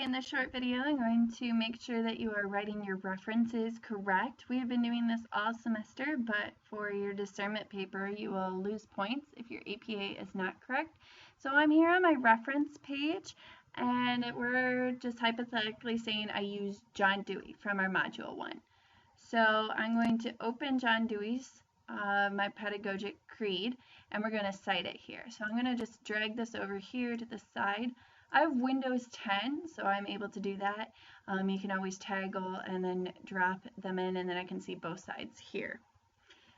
in this short video, I'm going to make sure that you are writing your references correct. We have been doing this all semester, but for your discernment paper, you will lose points if your APA is not correct. So I'm here on my reference page, and we're just hypothetically saying I use John Dewey from our Module 1. So I'm going to open John Dewey's my pedagogic creed, and we're going to cite it here. So I'm going to just drag this over here to the side. I have Windows 10, so I'm able to do that. You can always toggle and then drop them in, and then I can see both sides here.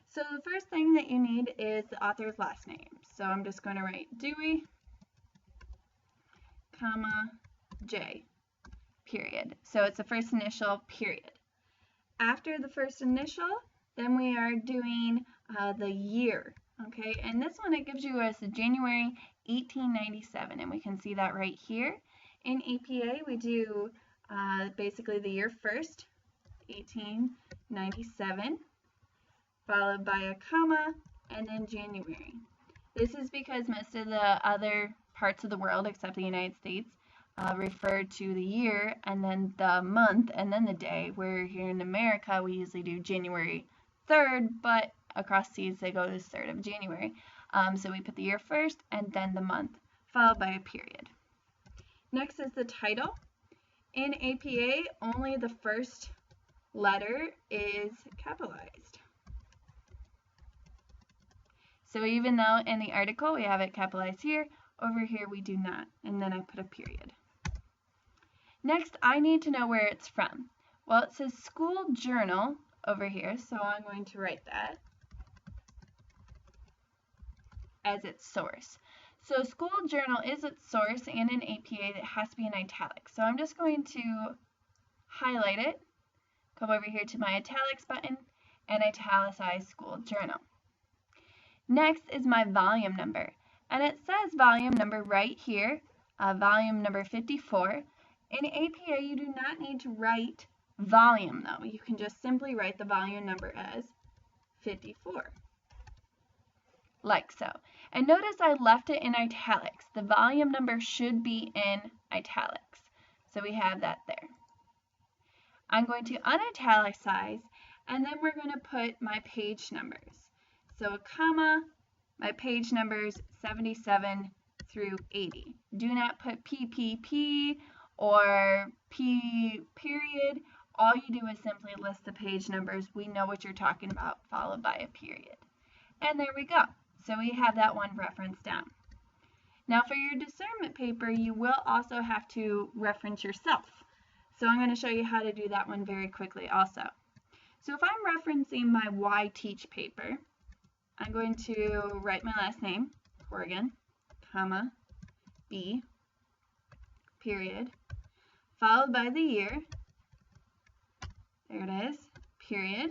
So the first thing that you need is the author's last name. So I'm just going to write Dewey, comma, J, period. So it's the first initial, period. After the first initial, then we are doing the year, okay? And this one, it gives you us January 1897, and we can see that right here. In APA, we do basically the year first, 1897, followed by a comma, and then January. This is because most of the other parts of the world, except the United States, refer to the year, and then the month, and then the day, where here in America, we usually do January 3rd, but across seas they go to the 3rd of January. So we put the year first and then the month, followed by a period. Next is the title. In APA, only the first letter is capitalized. So even though in the article we have it capitalized here, over here we do not, and then I put a period. Next, I need to know where it's from. Well, it says school journal over here, so I'm going to write that as its source. So school journal is its source, and in APA it has to be in italics. So I'm just going to highlight it, come over here to my italics button, and italicize school journal. Next is my volume number, and it says volume number right here, volume number 54. In APA you do not need to write volume though. You can just simply write the volume number as 54, like so. And notice I left it in italics. The volume number should be in italics, so we have that there. I'm going to unitalicize, and then we're going to put my page numbers. So a comma, my page numbers 77 through 80. Do not put PPP or P period. All you do is simply list the page numbers. We know what you're talking about, followed by a period. And there we go. So we have that one reference down. Now for your discernment paper, you will also have to reference yourself. So I'm going to show you how to do that one very quickly also. So if I'm referencing my Why Teach paper, I'm going to write my last name, Corrigan, comma, B, period, followed by the year, there it is, period,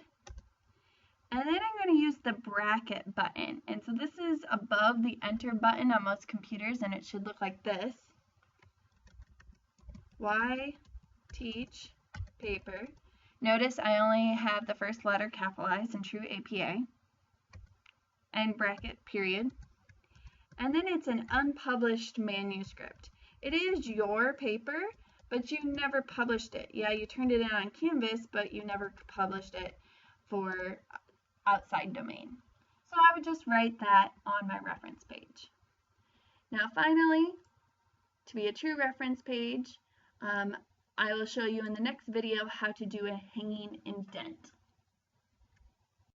and then I'm going to use the bracket button, and so this is above the enter button on most computers, and it should look like this, Why Teach paper. Notice I only have the first letter capitalized in true APA, and bracket, period, and then it's an unpublished manuscript. It is your paper, but you never published it. Yeah, you turned it in on Canvas, but you never published it for outside domain. So I would just write that on my reference page. Now finally, to be a true reference page, I will show you in the next video how to do a hanging indent.